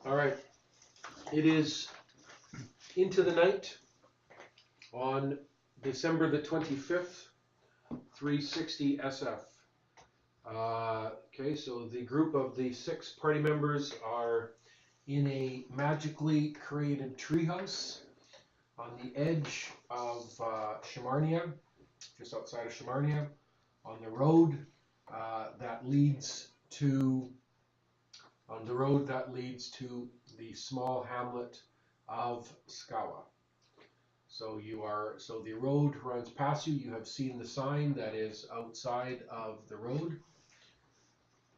All right. It is into the night on December the 25th, 360 SF. Okay, so the group of the 6 party members are in a magically created treehouse on the edge of Shamarnia, just outside of Shamarnia, on the road that leads to the small hamlet of Skawa. So the road runs past you. You have seen the sign that is outside of the road,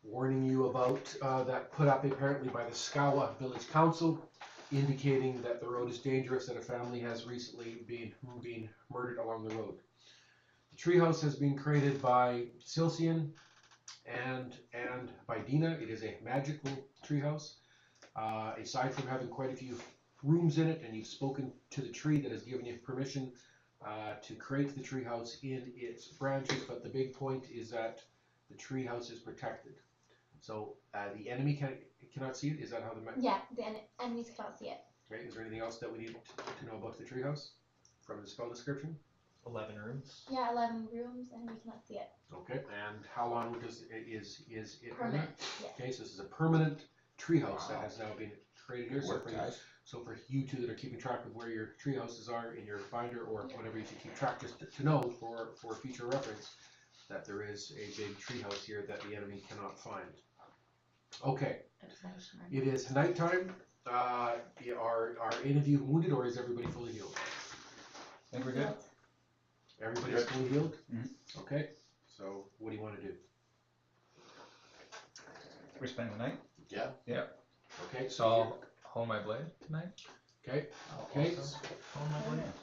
warning you about that put up apparently by the Skawa Village Council, indicating that the road is dangerous, that a family has recently been murdered along the road. The treehouse has been created by Silcian and by Dina. It is a magical treehouse. Aside from having quite a few rooms in it, and you've spoken to the tree that has given you permission to create the treehouse in its branches, but the big point is that the treehouse is protected. So the enemy cannot see it. Is that how the enemies cannot see it. Right. Is there anything else that we need to know about the treehouse from the spell description? 11 rooms. Yeah, 11 rooms, and we cannot see it. Okay. And how long is it permanent? Yes. Okay, so this is a permanent treehouse that has now been created here. So for you two that are keeping track of where your tree houses are in your binder or whatever you should keep track, just to know for future reference that there is a big tree house here that the enemy cannot find. Okay, it is nighttime. Are any of you wounded, or is everybody fully healed? I think we're good. Everybody's fully healed? Mm-hmm. Okay, so what do you want to do? We're spending the night? Yeah. Yeah. Okay, So I'll hold my blade tonight. Okay. Okay.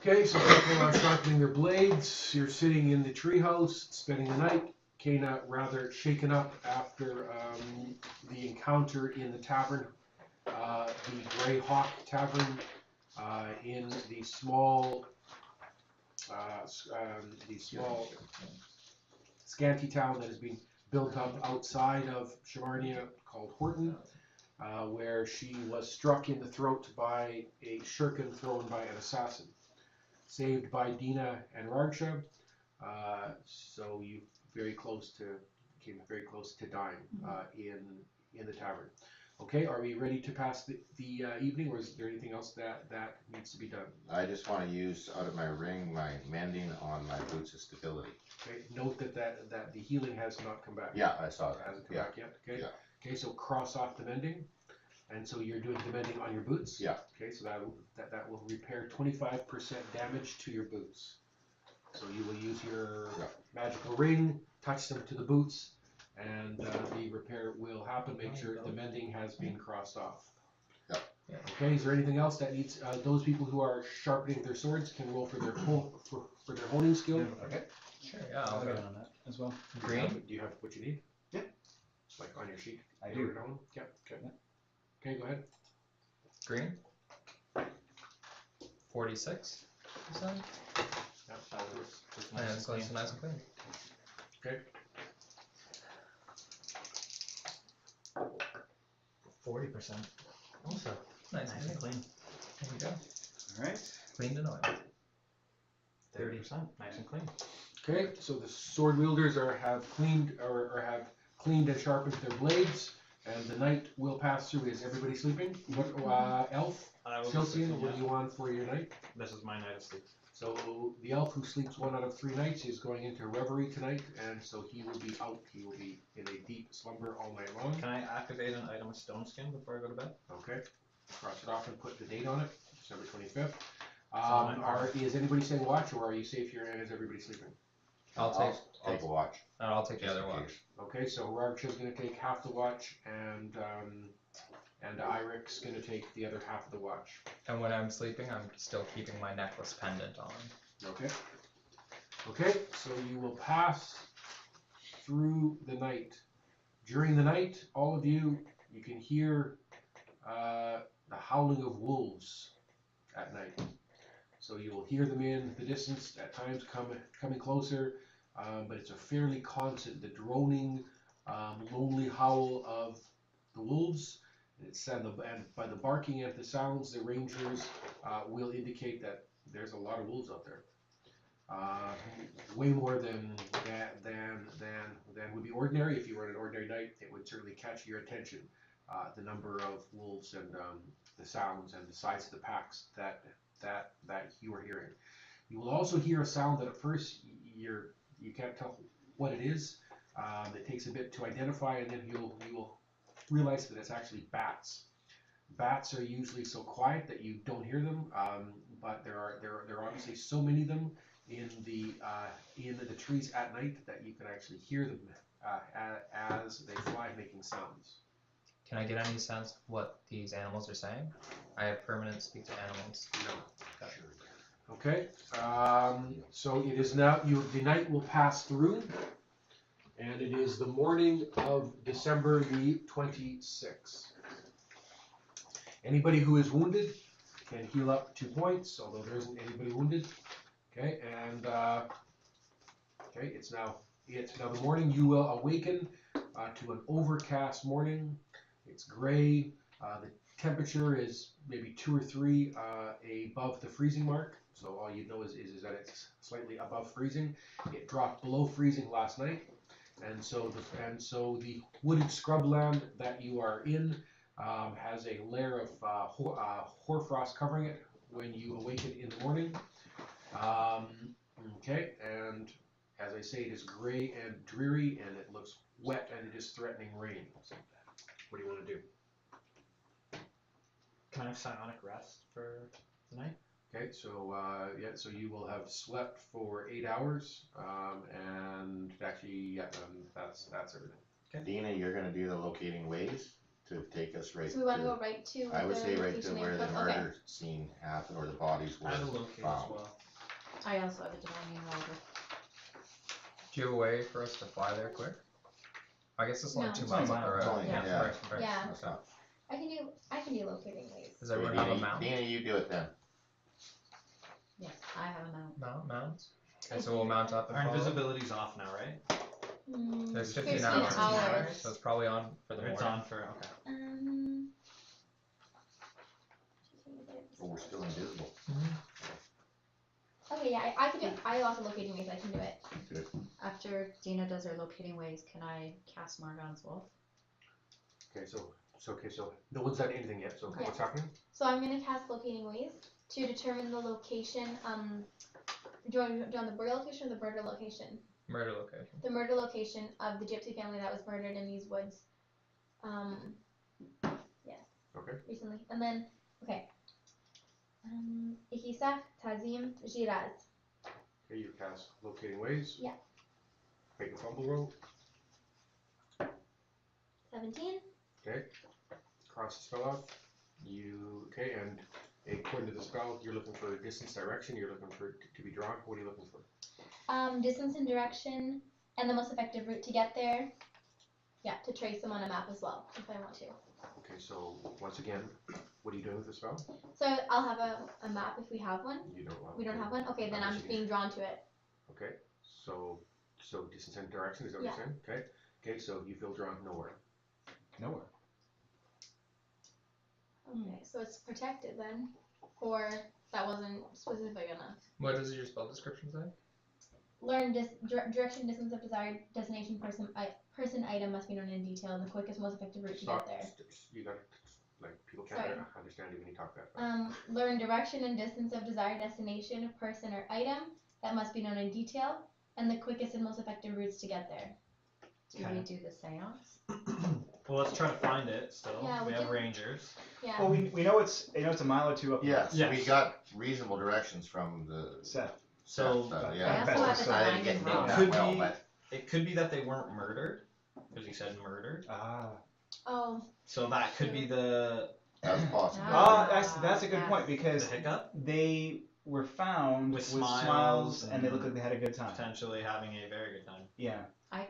Okay, so people are sharpening their blades. You're sitting in the treehouse, spending the night. Kana rather shaken up after the encounter in the tavern, the Grey Hawk Tavern, in the small scanty town that has been built up outside of Shamarnia called Horton. Where she was struck in the throat by a shuriken thrown by an assassin, saved by Dina and Ragsha. So you came very close to dying in the tavern. Okay, are we ready to pass the evening, or is there anything else that needs to be done? I just want to use out of my ring my mending on my boots of stability. Okay, note that the healing has not come back. Yeah, I saw that. It hasn't come back yet. Okay. Yeah. Okay, so cross off the mending, and so you're doing the mending on your boots. Yeah. Okay, so that will repair 25% damage to your boots. So you will use your magical ring, touch them to the boots, and the repair will happen. Make sure the mending has been crossed off. Yeah. Okay. Is there anything else that needs? Those people who are sharpening their swords can roll for their for their honing skill. Okay. Sure. Yeah. I'll get on that as well. Green. Do you have what you need? Yeah. Like on your sheet. I do. Yep. Okay. Okay. Go ahead. Green. 46. You said? Yep. Yeah, it's nice and clean. Okay. 40%. Also, nice and clean. There you go. All right. Cleaned and oil. 30%. Nice and clean. Okay. So the sword wielders have cleaned and sharpened their blades, and the night will pass through. Is everybody sleeping? What elf? Silcian, what do you want for your night? This is my night of sleep. So the elf who sleeps 1 out of 3 nights is going into reverie tonight, and so he will be out. He will be in a deep slumber all night long. Can I activate an item of stone skin before I go to bed? Okay. Cross it off and put the date on it, December 25th. Is anybody saying watch, or are you safe here and is everybody sleeping? I'll take a watch. And I'll take the other watch. Okay, so Ragsha's going to take half the watch, and Irik's going to take the other half of the watch. And when I'm sleeping, I'm still keeping my necklace pendant on. Okay. Okay, so you will pass through the night. During the night, all of you can hear the howling of wolves at night. So you will hear them in the distance, at times coming closer, but it's a fairly constant, the droning, lonely howl of the wolves, And by the barking and the sounds, the rangers will indicate that there's a lot of wolves out there. Way more than would be ordinary. If you were on an ordinary night, it would certainly catch your attention. The number of wolves and the sounds and the size of the packs that you are hearing. You will also hear a sound that at first you can't tell what it is. It takes a bit to identify, and then you will realize that it's actually bats. Bats are usually so quiet that you don't hear them, but there are obviously so many of them in the trees at night that you can actually hear them as they fly, making sounds. Can I get any sense of what these animals are saying? I have permanent speak to animals. No. Okay. So it is now. The night will pass through, and it is the morning of December the 26th. Anybody who is wounded can heal up 2 points, although there isn't anybody wounded. Okay, and okay, it's now the morning. You will awaken to an overcast morning. It's gray. The temperature is maybe 2 or 3 above the freezing mark. So all you know is that it's slightly above freezing. It dropped below freezing last night, and so the wooded scrubland that you are in has a layer of hoarfrost covering it when you awaken in the morning. Okay, and as I say, it is gray and dreary, and it looks wet, and it is threatening rain. So, what do you want to do? Can I have psionic rest for the night? Okay, so so you will have slept for 8 hours, and actually, that's everything. Okay. Dina, you're gonna do the locating ways to take us right. So we want to go right to. I would the say right to location where name the first? Okay. murder scene happened, or the bodies were I have a locate as found. well. I also have a divining water. Do you have a way for us to fly there quick? I guess it's only No. 2 It's miles only up the a road. mile. Yeah. Right. Yeah. That's not- I can do locating ways. Does everyone have a mount? Dina, you do it then. Yes, I have a mount. Mounts? Okay, so we'll mount up and Our follow. invisibility's off now, right? There's 15 15 hours. hours. So it's probably on for the It's morning. on for, okay. But we're still invisible. Okay, yeah, I can do it. I have lots of locating ways. I can do it. Good. After Dina does her locating ways, can I cast Margon's Wolf? Okay, so no one's done anything yet. So what's happening? So I'm gonna cast locating ways to determine the location. Do you want the burial location or the murder location? Murder location. The murder location of the gypsy family that was murdered in these woods. Yes. Okay. Recently, and then okay. Ikisaf Tazim Jiraz. Okay, you cast locating ways. Yeah. Make a fumble roll. 17. Okay. Cross the spell off. And according to the spell, you're looking for distance, direction. You're looking for it to be drawn. What are you looking for? Distance and direction, and the most effective route to get there. Yeah, to trace them on a map as well, if I want to. Okay, so once again, what are you doing with the spell? So I'll have a map if we have one. You don't want. We don't have one. Okay, then I'm just being drawn to it. Okay, so distance and direction, is that what Yeah. you're saying? Okay. Okay, so you feel drawn nowhere. Nowhere. Okay, so it's protected then, or that wasn't specific enough. What does your spell description say? Learn direction, distance of desired destination, person, item must be known in detail. The quickest, most effective route to Stop. get there. You got people can't Sorry. understand you when you talk that fast. Learn direction and distance of desired destination, person, or item that must be known in detail, and the quickest and most effective routes to get there. Do we do the seance? Well, let's try to find it still. Yeah, we we have can- rangers. Yeah. Well, we know it's a mile or two up. Yes, Yes. we got reasonable directions from the Seth. So yeah. I also have Best a I didn't get divining named rod. that Could well, be- but it could be that they weren't murdered, because he said murdered. Oh, So that could be the that's possible. That's a good Yes. point because hiccup, they were found With with smiles smiles and they and- looked like they had a good time. potentially having a very good time. Yeah,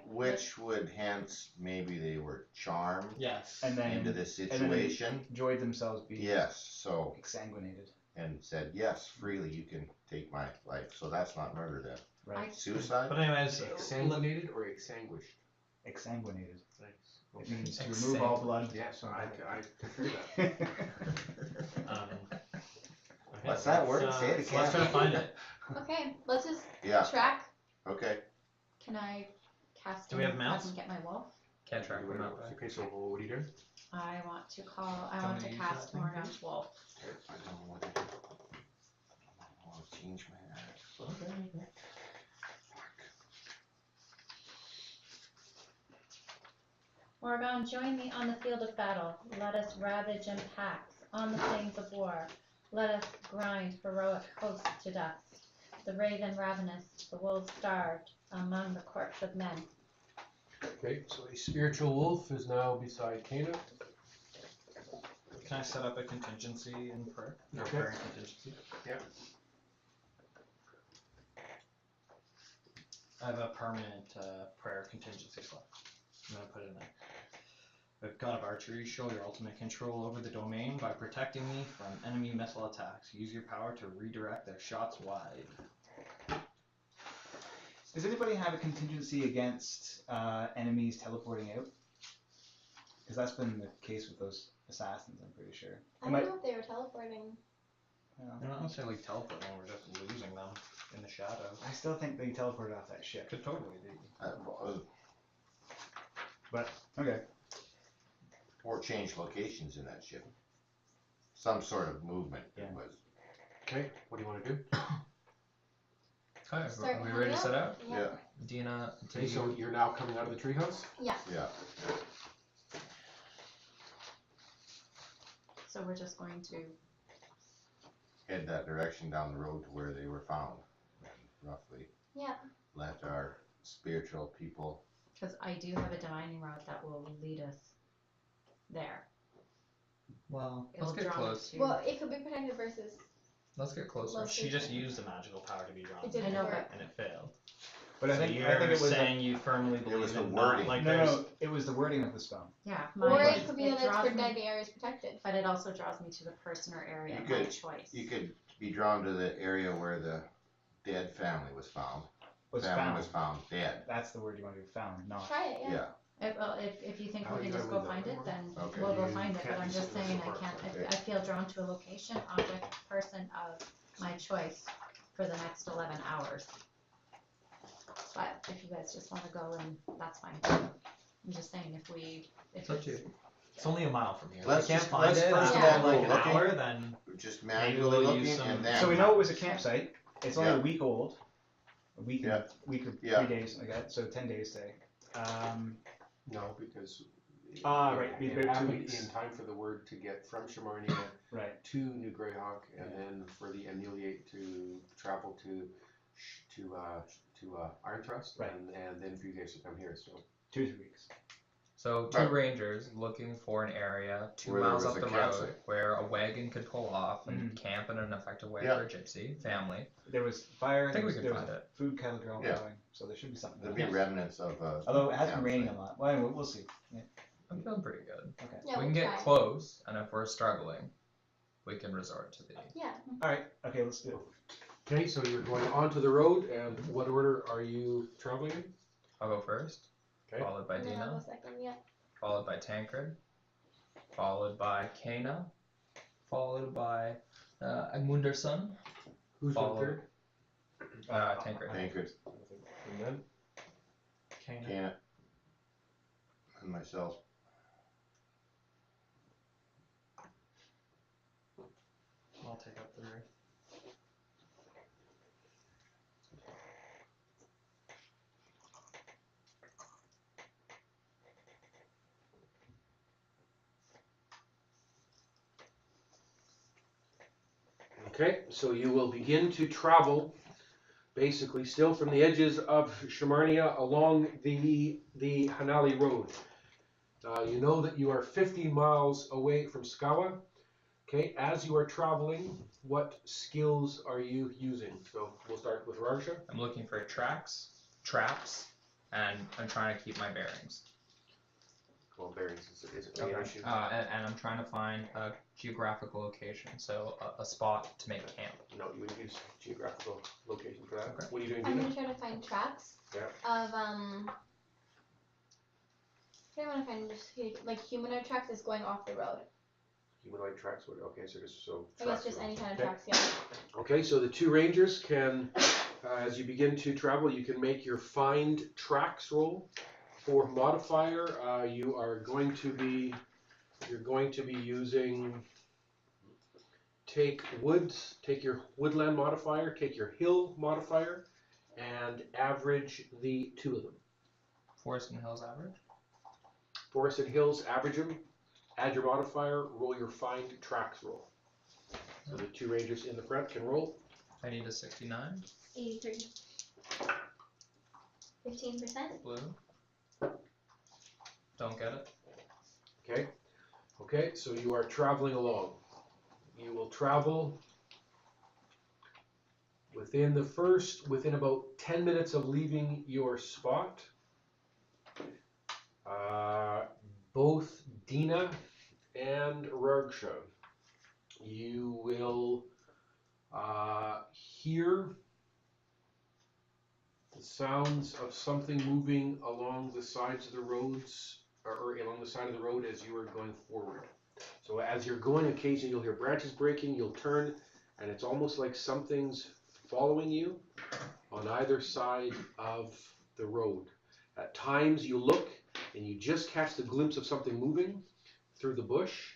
Which would hence maybe they were charmed Yes. and then into this then situation. enjoyed themselves being Yes, so exsanguinated. and said yes, freely you can take my life. So that's not murder then. Right, Suicide. But anyways, Exsanguinated or exsanguished? exsanguinated. Nice. It means to Except- remove all blood. Yes, from I body. can hear that. Okay, What's that word? let's, Say it so let's try to again. find it. Okay, let's just Yeah, track. okay. Can I cast? Do we have and mounts? Have him get my wolf. Can't track them out. Okay, so what are you doing? I want to call. I Don't want to you use cast that thing, Morgan's wolf. I don't know what to do. I want to change my axe. Okay. Morgan, join me on the field of battle. Let us ravage in packs on the plains of war. Let us grind heroic hosts to dust. The raven ravenous, the wolf starved among the corpse of men. Okay, so a spiritual wolf is now beside Cana. Can I set up a contingency in prayer? Or Okay. prayer and contingency? Yeah. I have a permanent prayer contingency slot. I'm gonna put it in there. With God of Archery, show your ultimate control over the domain by protecting me from enemy missile attacks. Use your power to redirect their shots wide. Does anybody have a contingency against enemies teleporting out? Because that's been the case with those assassins, I'm pretty sure. I It don't might- know if they were teleporting. They're not necessarily teleporting, we're just losing them in the shadows. I still think they teleported off that ship. Could totally be. But, okay. Or change locations in that ship. Some sort of movement Yeah. it was. Okay, what do you want to do? Okay, Start are we hanging ready to out? set out? Yeah. Dina, Okay, take so you're now coming out of the treehouse? Yeah. Yeah. So we're just going to. Head that direction down the road to where they were found. And roughly. Yeah. Let our spiritual people. Because I do have a divining rod that will lead us there. Well, It'll let's get draw me close. to- Well, it could be protected versus. Let's get closer. Well, She just used the magical power to be drawn. It didn't I know, work. And it failed. But I So think you're it was saying you firmly believe was the in not, wording. like no, there's no, it was the wording of the spell. Yeah, Or mine- it could be that it's draws me- protected areas protected. But it also draws me to the person or area You of my could- choice. You could be drawn to the area where the dead family was found. Was family found. was found dead. That's the word you want to do. Found, not. Try it, yeah. Yeah. If you think How we are can you just gonna go leave find that? it, then Okay. we'll go You find it. can't But I'm be just sitting saying this I apart. can't. Okay. I feel drawn to a location, object, person of my choice for the next 11 hours. But if you guys just want to go, and that's fine. I'm just saying if It's up to you. it's only a mile from here. Let's if we can't just- find let's it first of after all like go an looking. hour, then Just Maybe manually we'll looking use some- and then. So we know it was a campsite. It's only Yeah. a week old. A week, Yeah. week or Yeah. 3 days, something like that. So 10 days, say. No, because. Right, It be about 2 happened weeks. in time for the word to get from Shamarnia Right. to New Greyhawk, and then for the Emiliate to travel to Iron Thrust, Right. and then for you guys to come here. So 2 to 3 weeks. So two Right. rangers looking for an area 2 Where there miles was up a the road campsite. where a wagon could pull off and Mhm. camp in an effective way Yeah. for a gypsy family. There was fire. I think we there can was find a it. food kettle girl Yeah. going, so there should be something. There'll there. be remnants of. Although it has been campsite. raining a lot. Well, anyway, we'll see. Yeah. I'm feeling pretty good. Yeah, we we'll can get try. close, and if we're struggling, we can resort to the. Yeah. All right. Okay, let's do it. okay, so you're going onto the road, and what order are you traveling in? I'll go first, Okay. followed by And then I'll Dina, go second, yeah. followed by Tancred, followed by Kana, followed by Agmunderson, Who's Follow. on third? Tancred. Tankard, And then Can't. And myself. I'll take up the rear. Okay, so you will begin to travel, basically still from the edges of Shamarnia along the Hanali Road. You know that you are 50 miles away from Skawa. Okay, as you are traveling, what skills are you using? So we'll start with Rarsha. I'm looking for tracks, traps, and I'm trying to keep my bearings. Well, bearings is a major issue. And I'm trying to find a geographical location, so a spot to make camp. No, you would use geographical location for that. Okay. What are you doing, I'm Dina? gonna try to find tracks Yeah. of I want to find just like humanoid tracks is going off the road. Humanoid tracks would, okay, so just, so. I guess tracks just would- any kind of okay. tracks, yeah. Okay, so the two rangers can, as you begin to travel, you can make your find tracks roll. For modifier, you're going to be using, take your woodland modifier, take your hill modifier, and average the two of them. Forest and hills average. Forest and hills, average them, add your modifier, roll your find tracks roll. So the two rangers in the front can roll. I need a 69. 83. 15%. Blue. Don't get it. Okay. Okay, so you are traveling along. You will travel within about 10 minutes of leaving your spot. Both Dina and Ragsha, you will hear the sounds of something moving along the sides of the roads, or along the side of the road as you are going forward. So as you're going, occasionally you'll hear branches breaking, you'll turn, and it's almost like something's following you on either side of the road. At times you look and you just catch the glimpse of something moving through the bush,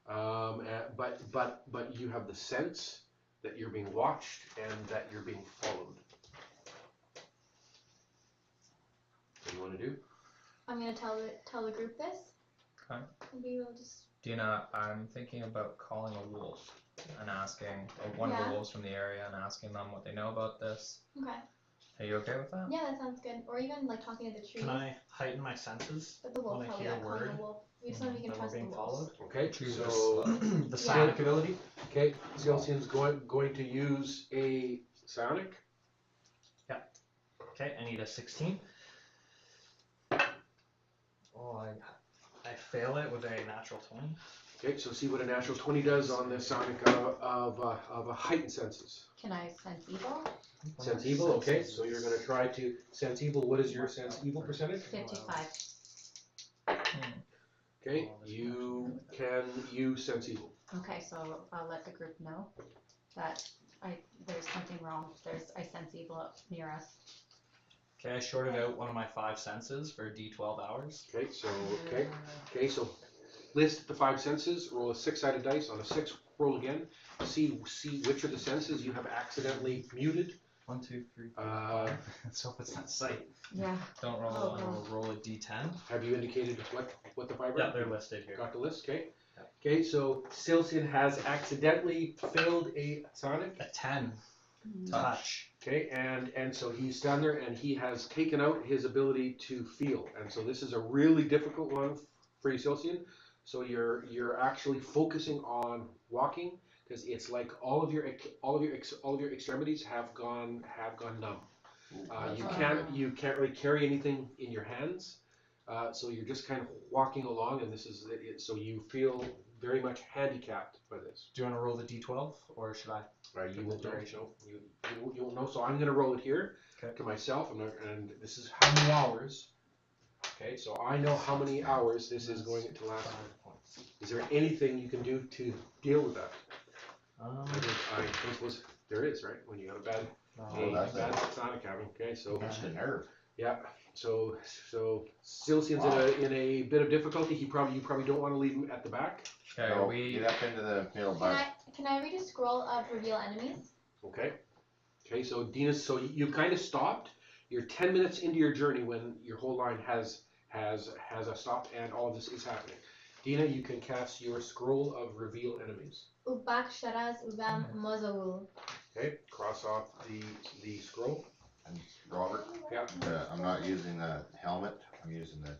but you have the sense that you're being watched and that you're being followed. What do you want to do? I'm gonna tell the group this. Okay. Maybe we'll just. Dina, I'm thinking about calling a wolf and asking, or one of Yeah. the wolves from the area, and asking them what they know about this. Okay. Are you okay with that? Yeah, that sounds good. Or even like talking to the trees. Can I heighten my senses? But the wolf when I probably hear got calling word the wolf. We just know we can that we're trust the being wolves. followed? Okay, Trees are so slow. The Yeah. psionic ability? okay, Silcian's going to use a psionic. Okay, I need a 16. Oh, I fail it with a natural 20. Okay, so see what a natural 20 does on the psionic of a heightened senses. Can I sense evil? Sense evil, okay, so you're going to try to sense evil. What is your sense evil percentage? 55. Okay, you can use sense evil. Okay, so I'll let the group know that there's something wrong. I sense evil up near us. Okay, I shorted out one of my 5 senses for D12 hours. Okay, so list the 5 senses, roll a 6-sided dice. On a 6, roll again. See which of the senses you have accidentally muted. 1, 2, 3, 4, 5. Let's hope it's not sight. Yeah. Don't roll Oh, a I one. will roll a D10. Have you indicated what the 5 are? Yeah, they're listed here. Got the list, okay. Yeah. Okay, so Silcian has accidentally failed a psionic. A 10. Touch. Okay, and so he's down there and he has taken out his ability to feel. And so this is a really difficult one for you, Silcian. So you're actually focusing on walking because it's like all of your extremities have gone numb. You can't really carry anything in your hands. So you're just kind of walking along, and this is it. So you feel very much handicapped by this. Do you want to roll the D12 or should I? Right, you For the won't know. duration. You won't know. So I'm going to roll it here Okay. to myself, and this is how many hours. Okay, so I know how many hours this is going to last. 5 points. Is there anything you can do to deal with that? I suppose there is, right? When you got a bad that's bad it. sonic having. Okay, so Just a nerve. yeah, so Silcian's in a bit of difficulty. You probably don't want to leave him at the back. Okay, No, we get up into the middle, Can bud. I read a scroll of reveal enemies? Okay. Okay, so Dina, so you kind of stopped. You're 10 minutes into your journey when your whole line has stopped and all of this is happening. Dina, you can cast your scroll of reveal enemies. Ubak Sharaz Ubam Mozaul. Okay, cross off the scroll. And Robert, Yeah. I'm not using the helmet. I'm using the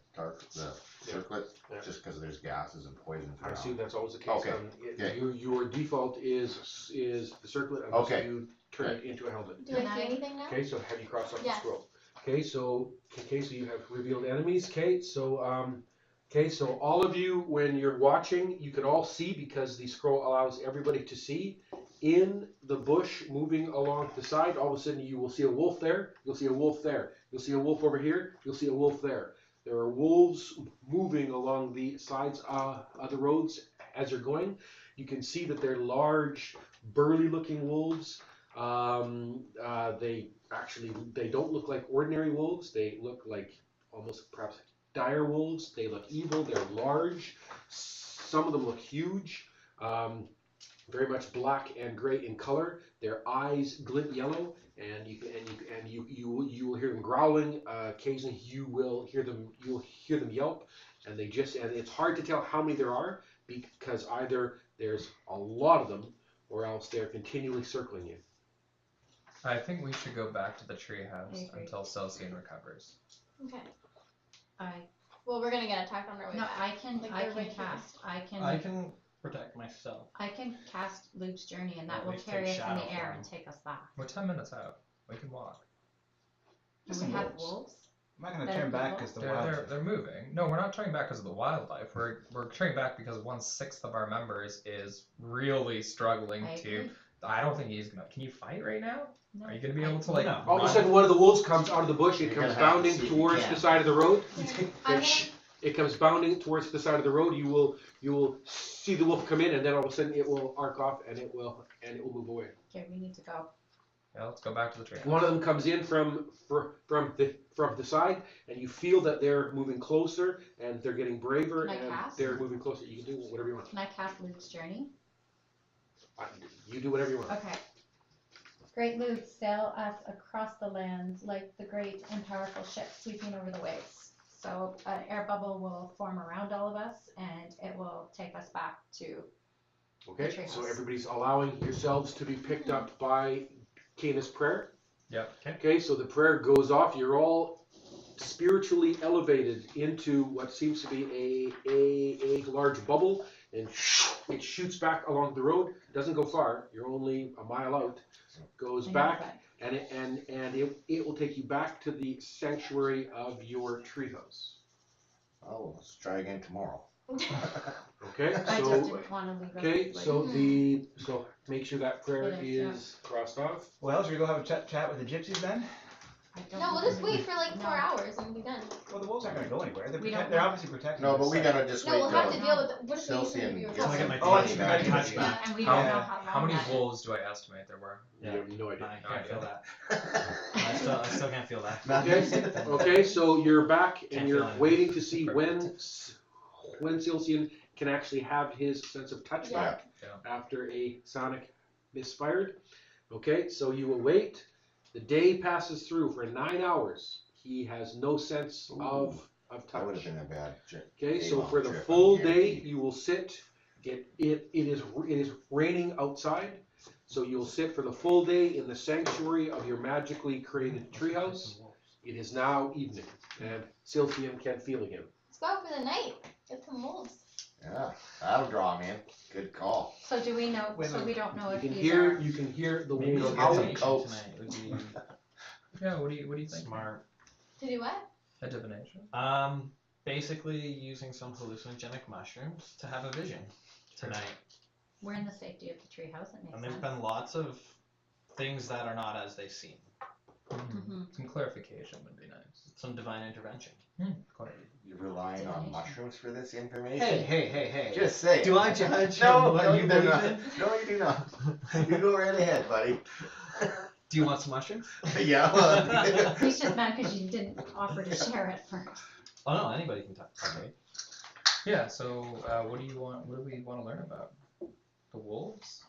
circlet, Yeah. just because there's gases and poisons I around. see that's always the case. Okay. Okay. Your default is the circlet unless Okay. you turn it into a helmet. Do I see anything now? Okay, so have you crossed off Yes. the scroll? Okay, so you have revealed enemies. Okay, so all of you, when you're watching, you can all see because the scroll allows everybody to see. In the bush, moving along the side, all of a sudden you will see a wolf there. You'll see a wolf there. You'll see a wolf over here. You'll see a wolf there. there are wolves moving along the sides of the roads as you're going. You can see that they're large, burly-looking wolves. They don't look like ordinary wolves. They look like almost perhaps dire wolves. They look evil. They're large. Some of them look huge. Very much black and gray in color. Their eyes glint yellow, and you will hear them growling. Occasionally, you'll hear them yelp, and it's hard to tell how many there are because either there's a lot of them or else they're continually circling you. I think we should go back to the I treehouse agree. until Celsian recovers. Okay. I Well, we're gonna get attacked on our way no, back. I can Like I they're can right cast. I I can protect myself. can cast Luke's journey, and that Or will we take carry us in shadow the air form. and take us back. We're 10 minutes out. We can walk. Do Some we have wolves. wolves? I'm not gonna Better turn back people? because the They're, wild. they're moving. No, we're not turning back because of the wildlife. We're turning back because 1/6 of our members is really struggling I to. agree. I don't think he's gonna. Can you fight right now? No, Are you gonna be able to like? No. All of a run? sudden, one of the wolves comes out of the bush. It You're comes gonna have to bounding see if you towards can. the side of the road. I'm It comes bounding towards the side of the road. You will see the wolf come in, and then all of a sudden it will arc off, and it will move away. Okay, we need to go. Yeah, let's go back to the treehouse. One of them comes in from the side, and you feel that they're moving closer, and they're getting braver, Can I and cast? they're moving closer. You can do whatever you want. Can I cast Luke's journey? You do whatever you want. Okay. Great Luke, sail us across the lands like the great and powerful ship sweeping over the waves. So an air bubble will form around all of us, and it will take us back to. Okay, The so treehouse. everybody's allowing yourselves to be picked up by Cana's prayer. Yep. Okay, so the prayer goes off. You're all spiritually elevated into what seems to be a large bubble, and it shoots back along the road. Doesn't go far. You're only a mile out. Goes I know, back, but and it will take you back to the sanctuary of your treehouse. Oh, let's try again tomorrow. Okay, I just so didn't want to leave us. okay, like- so make sure that prayer It is, is crossed off. Well, should we go have a chat with the gypsies then? I don't No, we'll know. just wait for like 4 No. hours and we'll be done. Well, the wolves aren't gonna go anywhere. They're, We don't they're know. obviously protecting. No, the but we site. gotta just No, wait we'll till have to deal with what's the use Celsian of your gets I want to get my Oh, I teeth see. back. I Touch see. back. And we How- don't know how long How many that is. wolves do I estimate there were? You have no idea. I can't feel that. I still can't feel that. Okay, okay, so you're back Can't and you're feel it. waiting to see when Celsian can actually have his sense of touch Yeah. back Yeah. after a sonic misfired. Okay, so you will wait. The day passes through for 9 hours. He has no sense of That would have touch. been a bad Okay, so day-long for the trip, full I'm day, guaranteed. you will sit. It is raining outside, so you'll sit for the full day in the sanctuary of your magically created treehouse. It is now evening, and Silphium can feel again. Let's go out for the night. Get some wolves. Yeah, that'll draw him in. Good call. So do we know? Wait, So wait. we don't know You if can these hear are. you can hear the Maybe wolves we'll Howling get howling. divination coats. tonight would be Yeah. What do you think? smart. To do what? A divination. Basically using some hallucinogenic mushrooms to have a vision tonight. We're in the safety of the treehouse. It makes And there's sense. been lots of things that are not as they seem. Mhm. Some clarification would be nice. Some divine intervention. Quite. You're relying on Divination. mushrooms for this information? Hey. Just say it. Do I judge No, what no, you you do believe not. in? No, you do not. You go right ahead, buddy. Do you want some mushrooms? Yeah. Well, He's just mad because you didn't offer to share it first. Oh no, anybody can talk. Okay. Yeah. So, what do you want? What do we want to learn about? The wolves,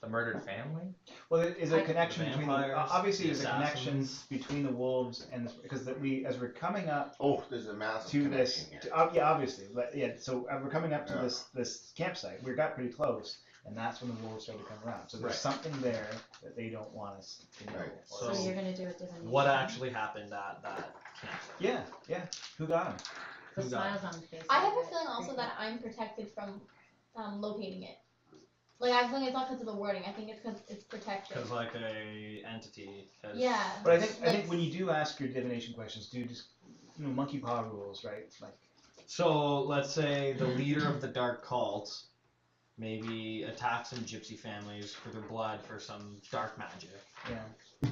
the murdered family. Well, is there a I- connection The between the, vampires, obviously the there's a connection assassins. between the wolves and because as we're coming up oh, there's a massive to connection this, here. yeah, obviously, but yeah. So we're coming up to Yeah. this campsite. We got pretty close, and that's when the wolves started to come around. So there's Right. something there that they don't want us to know. Right. So, So- you're gonna do a divination. What actually happened at that campsite? Yeah. Who got him? The Who got smiles on the face. I have of a it feeling also creepy. that I'm protected from locating it. Like I have a feeling it's not because of the wording. I think it's because it's protection. Because like a entity has. Yeah. But I think Like- when you do ask your divination questions, do just monkey paw rules, right? Like So let's say the leader of the dark cult maybe attacks some gypsy families for their blood for some dark magic, yeah.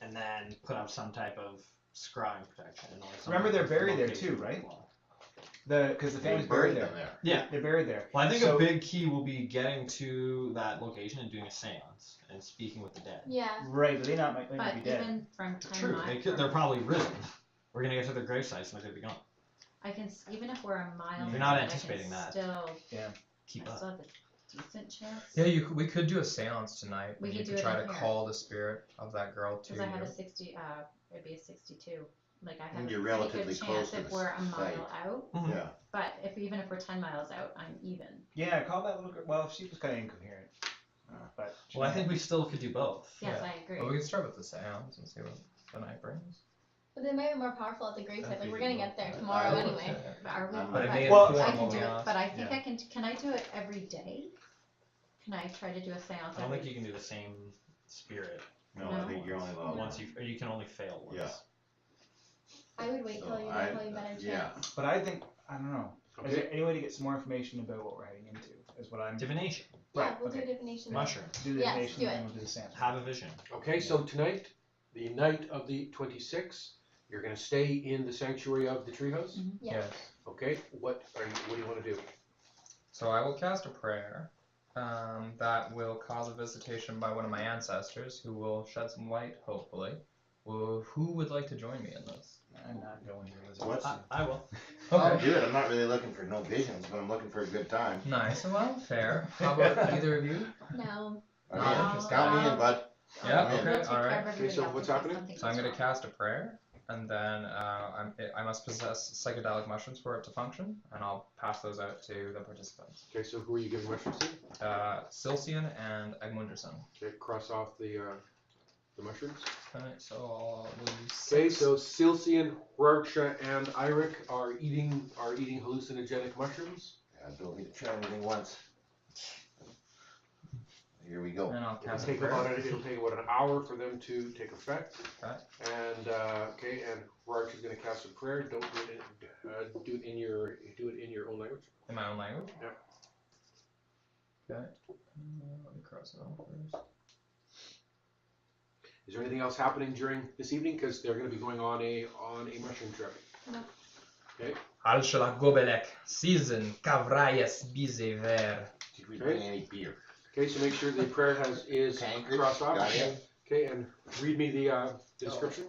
and then put up some type of scrying protection. In order to Remember they're buried there location too, right? block. Because the They family's buried buried them there. there. Yeah. They're buried there. Well, I think So- a big key will be getting to that location and doing a seance and speaking with the dead. Yeah. Right, but they might But be dead. even from 10 True, miles, they're probably risen. We're gonna get to their grave sites and they're gonna be gone. even if we're a mile You're from not it, anticipating I can that. still, Keep I up. still have a decent chance. Yeah, we could do a seance tonight. We and could you do could it try in to here. call the spirit of that girl to Because you. I have a 60, it'd be a 62. Like I have And a you're pretty relatively good close chance to if the we're a site. mile out. Mhm. Yeah. But even if we're 10 miles out, I'm even. Yeah, call that little girl. Well, she was kind of incoherent. But Well, I think we still could do both. Yes, Yeah. I agree. Well, we can start with the seance and see what the night brings. But they might be more powerful at the gravesite. That'd Like be we're gonna more- get there I- tomorrow I would anyway. say- Are we? But But it but may Well, inform I can what do we it, ask. but I think Yeah. I can I do it every day? Can I try to do a seance I don't every think you can do the same spirit No, I No. think you're only allowed once or you can only fail once. Yeah. I would wait till So you know I- probably better chance. yeah. But I think I don't know. Is Okay. there any way to get some more information about what we're heading into? Is what I'm Divination. Yeah, Right, we'll do okay. a divination. Mushroom. do the Yes, divination do and it. then we'll do the seance. Have a vision. Okay, so tonight, the night of the 26th, you're going to stay in the sanctuary of the treehouse. Yeah. Yes. Okay, what do you want to do? So I will cast a prayer that will cause a visitation by one of my ancestors who will shed some light, hopefully. Well, who would like to join me in this? I'm not going to visit. What's I will. I'll do it. I'm not really looking for no visions, but I'm looking for a good time. Nice. Well, fair. How about either of you? No. I mean, I'll- count me in, I'll- bud. Yeah, We'll okay, take care alright. of everybody so else what's in case happening? something So I'm goes going to wrong. cast a prayer, and then I must possess psychedelic mushrooms for it to function, and I'll pass those out to the participants. Okay, so who are you giving mushrooms to? Silcian and Egmunderson. Okay, cross off the mushrooms. Alright, so I'll use Okay, 6. so Silcian, Rarksha, and Eirik are eating hallucinogenic mushrooms. Yeah, don't need to try anything once. Here we go. And I'll It'll cast a take prayer. about an hour for them to take effect. Okay. And and Rarksha's going to cast a prayer. Don't do it in your own language. In my own language? Yeah. Okay. Let me cross it off first. Is there anything else happening during this evening? Because they're going to be going on a mushroom trip. No. Okay. Alshla gobelek, season, kavrayas bizever. Did we bring any beer? Okay, so make sure the prayer is Tankard, crossed off. got it. Okay, and read me the description.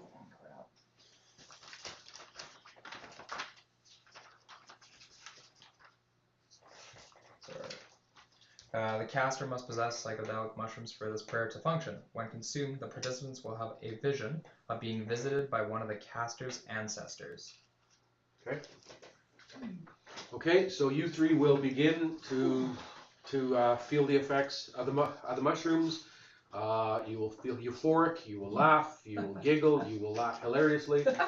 The caster must possess psychedelic mushrooms for this prayer to function. When consumed, the participants will have a vision of being visited by one of the caster's ancestors. Okay, so you three will begin to feel the effects of the mushrooms. You will feel euphoric. You will laugh. You will giggle. You will laugh hilariously. Okay,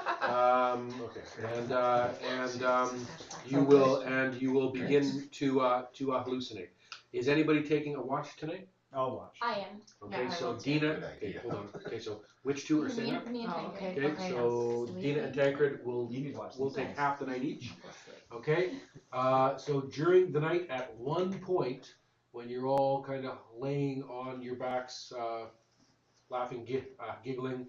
and you will begin to hallucinate. Is anybody taking a watch tonight? I'll watch. I am. Okay, Yeah, I so will too. Dina. Good Okay, idea. hold on. Okay, so which two are Me staying up? and Oh, Tancred. okay. Okay, so I'm Dina and sleeping. Tancred will You need to watch will these take guys. half the night each. Okay, so during the night, at one point, when you're all kind of laying on your backs, laughing, giggling,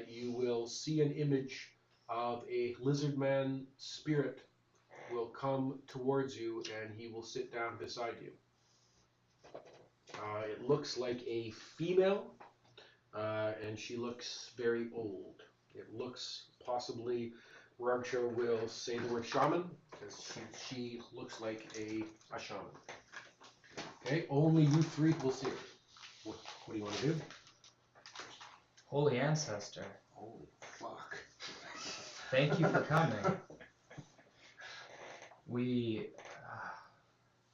you will see an image of a lizard man spirit will come towards you, and he will sit down beside you. It looks like a female, and she looks very old. It looks possibly, Rarksha will say the word shaman, because she looks like a shaman. Okay, only you three will see her. What do you want to do? Holy ancestor, Holy fuck. thank you for coming.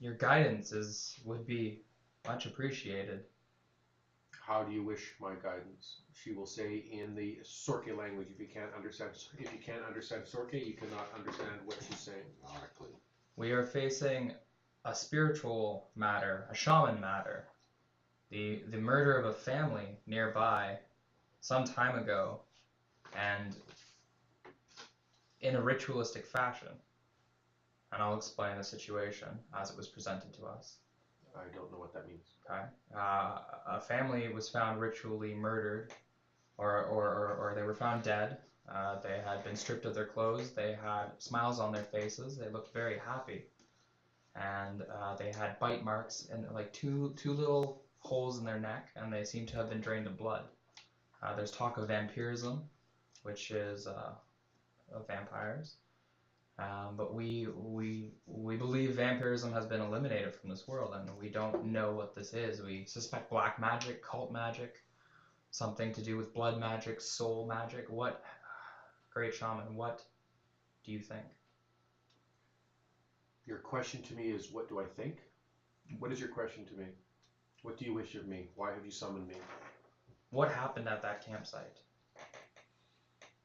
Your guidance would be much appreciated. How do you wish my guidance? She will say in the Sorke language. If you can't understand Sorke, you cannot understand what she's saying. Not a clue. We are facing a spiritual matter, a shaman matter. The murder of a family nearby some time ago, and in a ritualistic fashion. And I'll explain the situation as it was presented to us. I don't know what that means. Okay. A family was found ritually murdered, or they were found dead They had been stripped of their clothes. They had smiles on their faces. They looked very happy, and they had bite marks and like two little holes in their neck, and they seem to have been drained of blood. There's talk of vampirism, which is of vampires. But we believe vampirism has been eliminated from this world, and we don't know what this is. We suspect black magic, cult magic, something to do with blood magic, soul magic. What, great shaman, what do you think? Your question to me is, what do I think? What is your question to me? What do you wish of me? Why have you summoned me? What happened at that campsite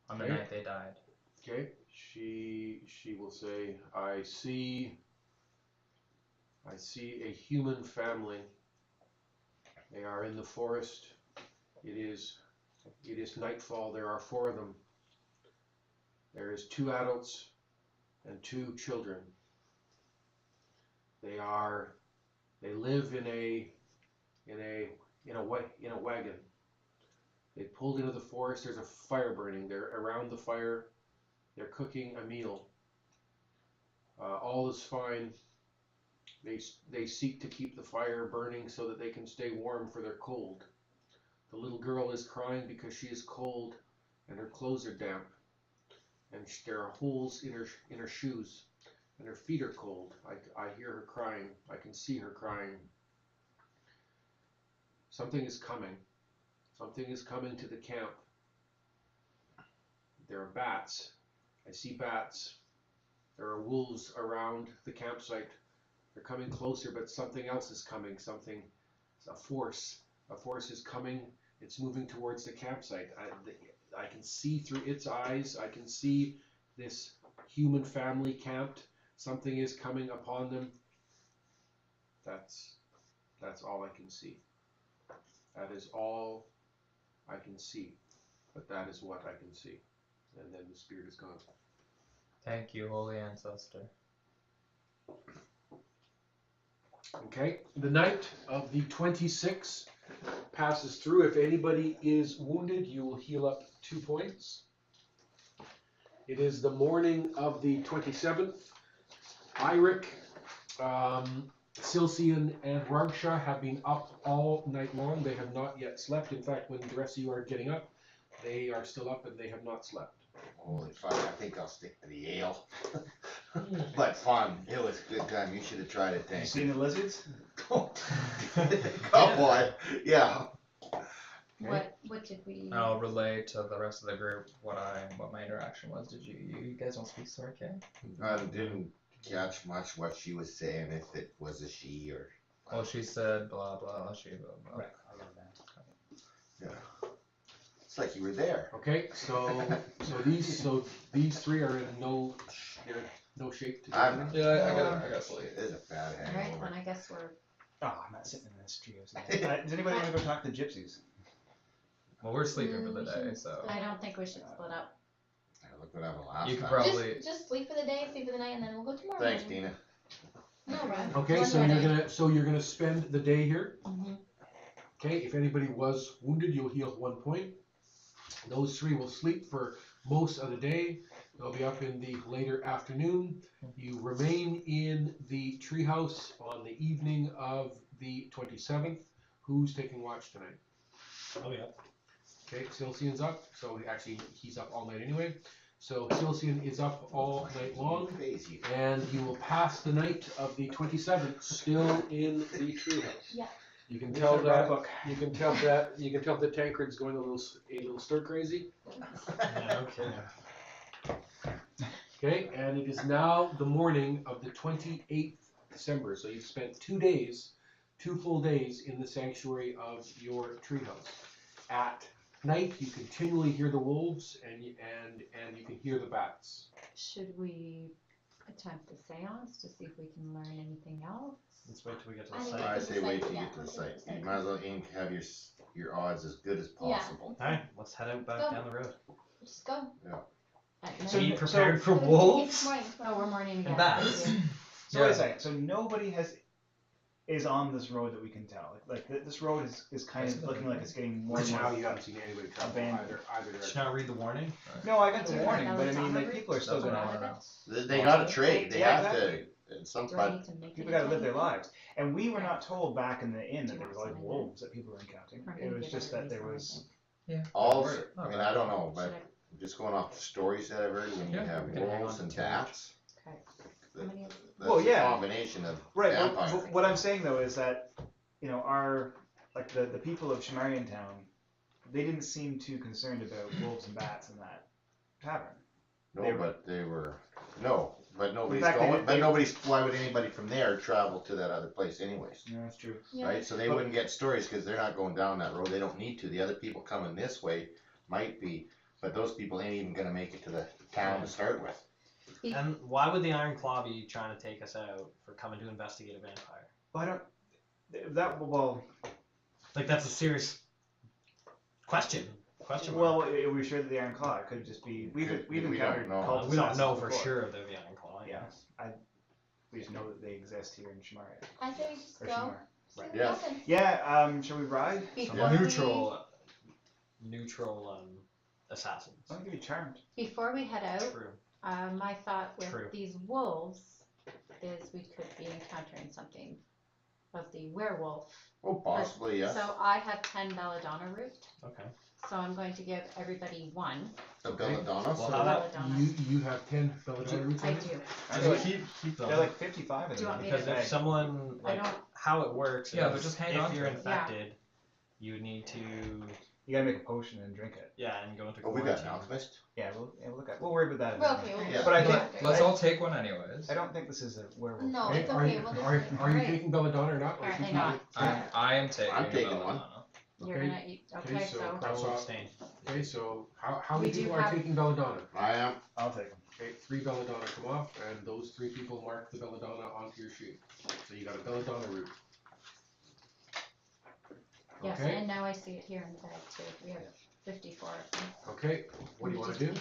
on the Okay. night they died? Okay, she will say, I see a human family. They are in the forest. It is nightfall. There are 4 of them. There is 2 adults and 2 children. They live in a wagon. They pulled into the forest. There's a fire burning. They're around the fire. They're cooking a meal. All is fine. They seek to keep the fire burning so that they can stay warm for their cold. The little girl is crying because she is cold and her clothes are damp. And there are holes in her shoes. And her feet are cold. I hear her crying. I can see her crying. Something is coming. Something is coming to the camp. There are bats. I see bats. There are wolves around the campsite. They're coming closer, but something else is coming. A force is coming. It's moving towards the campsite. I can see through its eyes. I can see this human family camped. Something is coming upon them. That's all I can see. That is all I can see. But that is what I can see. And then the spirit is gone. Thank you, holy ancestor. Okay, the night of the 26th passes through. If anybody is wounded, you will heal up 2 points. It is the morning of the 27th. Eirik, Silcian, and Ragsha have been up all night long. They have not yet slept. In fact, when the rest of you are getting up, they are still up and they have not slept. Holy fuck, I think I'll stick to the ale. But fun. It was a good time. You should have tried it, You thank seen the lizards? Oh boy. Yeah. What did we? I'll relay to the rest of the group what my interaction was. Did you guys don't speak Sarkay? I didn't catch much what she was saying, if it was a she or. Well, she said blah blah. She blah blah. Right. I love that. Yeah. It's like you were there. Okay, so these 3 are in no shape to do I'm anything. Yeah, I got sleep. It is a bad Alright, hangover. then I guess we're. Oh, I'm not sitting in this trio. Does anybody want to go talk to the gypsies? Well, we're sleeping for the day, so I don't think we should split up. Yeah, look what happened last you could time. probably. Just sleep for the day, sleep for the night, and then we'll go tomorrow. Thanks, morning. Dina. No, Brad. Okay, so you're gonna spend the day here. Mm-hmm. Okay, if anybody was wounded, you'll heal 1 point. Those 3 will sleep for most of the day. They'll be up in the later afternoon. You remain in the treehouse on the evening of the 27th. Who's taking watch tonight? I'll be up. Okay, Silcian's up. So actually, he's up all night anyway. So Silcian is up all night long, Crazy. and you will pass the night of the 27th still in the treehouse. Yeah. You can tell that Tancred's going a little stir crazy. Yeah, okay. Okay, and it is now the morning of the 28th December. So you've spent 2 days, 2 full days in the sanctuary of your treehouse. At night, you continually hear the wolves, and you can hear the bats. Should we attempt the seance to see if we can learn anything else? Let's wait till we get to I the think site. I say wait till you Yeah, get to the let's site. get to the You site. might as well have your odds as good as possible. Alright, let's head out back Go. down the road. Just go. At night? So you So- prepared for It's wolves morning. Oh, we're morning again. and bats. So wait a second. So nobody has is on this road that we can tell? This road is kind of looking like it's getting more Right and now, more. you haven't seen anybody travel Abandoned. either Did direction. you not read the warning? No, I got the Do you warning, know but I it's mean, on the like, route? people are still That's what gonna. I Out wanna of know. it? They gotta trade. They Yeah, have exactly. to. And some, Do I but need to make People it gotta into live their anything? lives, and we were not told back in the inn Do that you there was want like some in wolves that people were encountering. We're It gonna was give just that everybody there some, was. Yeah. all, Right. I mean, I don't know, but Should just going off the stories that I've heard, when you Yeah, have we can hang wolves on and to it. bats, Okay. that- How many of that's Well, a yeah. combination of Right, vampires. but what I'm saying though is that, you know, the people of Shimarian Town, they didn't seem too concerned about wolves and bats in that tavern. No, they were- but they were, no, but nobody's fact, going, they- but nobody's, why would anybody from there travel to that other place anyways? Yeah, that's true. Yeah. Right, so they But- wouldn't get stories because they're not going down that road, they don't need to, the other people coming this way might be, but those people ain't even gonna make it to the town to start with. And why would the Iron Claw be trying to take us out for coming to investigate a vampire? Well, I don't. That well. Like, that's a serious question. Question mark. Well, are we sure that the Iron Claw could just be? We've We don't encountered know. cult we don't know assassins for before. sure they're the Iron Claw. Yeah, we just know that they exist here in Shamaria. I say we just Or go. Shamar. See what Yes. happens. Yeah. Shall we ride? Some Before neutral assassins. I'm gonna be charmed. Before we head out, True. my thought with True. these wolves is we could be encountering something of the werewolf. Oh, possibly, yeah, So I have 10 belladonna root, Okay. so I'm going to give everybody one the belladonna, Well, so how that- belladonna. You have 10 belladonna roots I on you? do. Just keep them. They're like 55 of Do you them. want me because to- if someone I like don't. how it works Yeah, is but just hang if on you're to it. infected, you need to You gotta make a potion and drink it. and go into oh, we got quarantine. an alchemist? Yeah, we'll look at. We'll worry about that. in a We're minute. okay. We'll Yeah. But I we'll think- do it. Let's all take one anyways. I don't think this is a werewolf. No, Okay, it's are okay. you, We'll just are wait. you Alright. taking belladonna or not? Or Apparently should not. I am taking. I'm taking a one. belladonna. You're Okay. gonna eat. Okay, Okay, so so I cross will off. abstain. Okay, so how We many do people are have- taking belladonna? I am, I'll take them. Okay, 3 belladonna come off, and those 3 people mark the belladonna onto your sheet. So you got a belladonna root. yes, Okay. and now I see it here in the bag too. We have 54 of them. Okay, what do you want to do?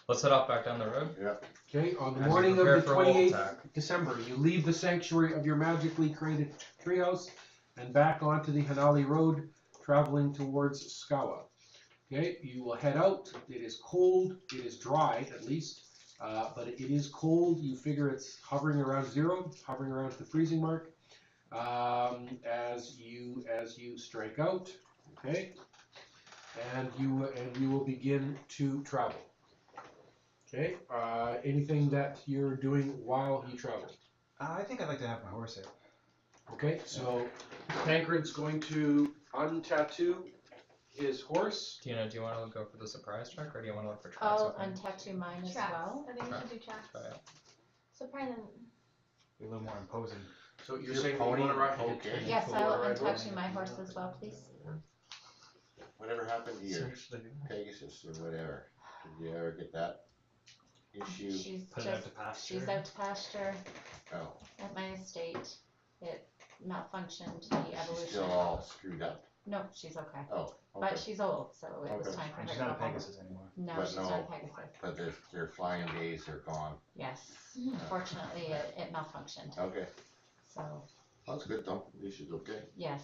Let's head off back down the road. Okay, on the As we morning of prepare the for a wolf 28th attack. December, you leave the sanctuary of your magically created treehouse and back onto the Hanali Road, traveling towards Skawa. Okay, you will head out. It is cold. It is dry, at least, but it is cold. You figure it's hovering around 0, hovering around the freezing mark, as you strike out. Okay, and you will begin to travel. Okay, anything that you're doing while you travel? I think I'd like to have my horse out. Okay, so Tancred's going to untattoo his horse. Tina, do you want to go for the surprise check, or do you want to look for tracks? I'll with him? untattoo mine as Tracks. well. I think we should do tracks. Try it. So probably then. Be a little more imposing. So you're Your saying pony, you want to ride? okay. Yes, you I'll wanna ride horse? untattoo my horse as well, please. whatever happened to your Seriously. Pegasus or whatever, did you ever get that issue? She's Put it out just, to pasture. she's out to pasture Oh, at my estate. It malfunctioned, the she's evolution. still all screwed up, No, she's okay. oh, But okay, she's old, so it was Okay. time for her She's to go not a home. Pegasus anymore. No, But she's no. not a Pegasus. but their flying days are gone, Yes. Unfortunately, it malfunctioned. okay, So, that's good though, at least she's okay. yes.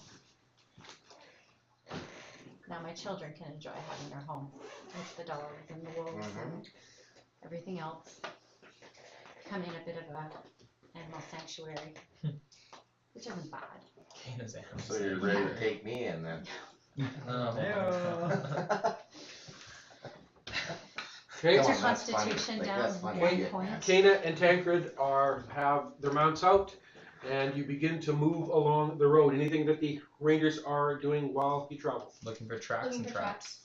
Now my children can enjoy having her home with the dogs and the wolves and everything else. Becoming a bit of a animal sanctuary, which isn't bad. Tina's animals. So you're ready to take me in then? Oh. Okay, Get your Come on, that's funny. constitution Like, down that's funny one shit, point. man. Kana and Tancred have their mounts out, and you begin to move along the road. Anything that the rangers are doing while you travel? Looking for tracks Looking and for traps.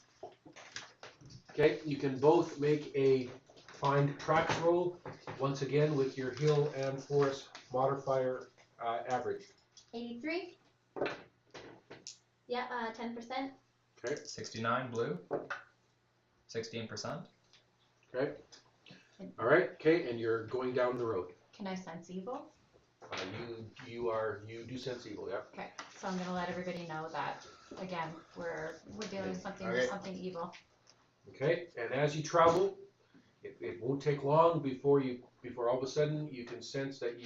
Okay, you can both make a find tracks roll, once again with your hill and forest modifier average. 83. Yeah, 10%. 69 blue. 16%. Okay. All right. Okay, and you're going down the road. Can I sense evil? You do sense evil, yeah. Okay, so I'm gonna let everybody know that, again, we're dealing with something, Okay. something evil. Okay, and as you travel, it won't take long before all of a sudden you can sense that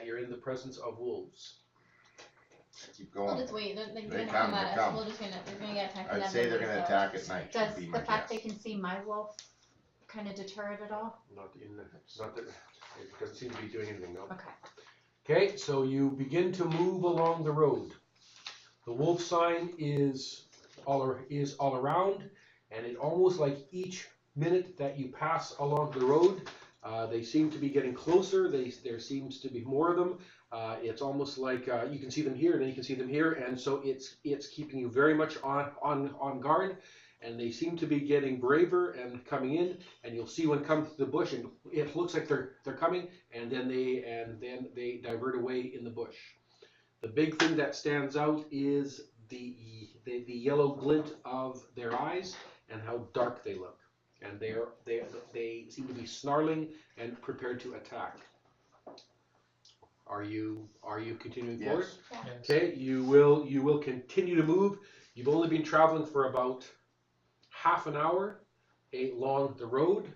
you're in the presence of wolves. keep We'll going. just wait. They're They gonna come, come at they us. come. They're gonna get attacked. I'd say they're inevitably, gonna so. attack at night. Does Would be the my fact guess. they can see my wolf kind of deter it at all? Not that it doesn't seem to be doing anything, no. Okay. Okay, so you begin to move along the road. The wolf sign is all around, and it almost like each minute that you pass along the road, they seem to be getting closer. There seems to be more of them. It's almost like you can see them here, and then you can see them here, and so it's keeping you very much on guard. And they seem to be getting braver and coming in, and you'll see one come to the bush, and it looks like they're coming, and then they divert away in the bush. The big thing that stands out is the yellow glint of their eyes and how dark they look, and they seem to be snarling and prepared to attack. Are you continuing forward? Yes. Yes. Okay, you will continue to move. You've only been traveling for about half an hour along the road.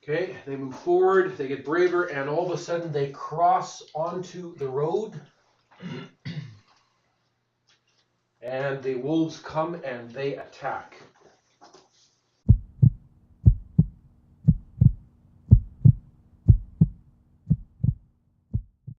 Okay, they move forward, they get braver, and all of a sudden they cross onto the road. And the wolves come and they attack.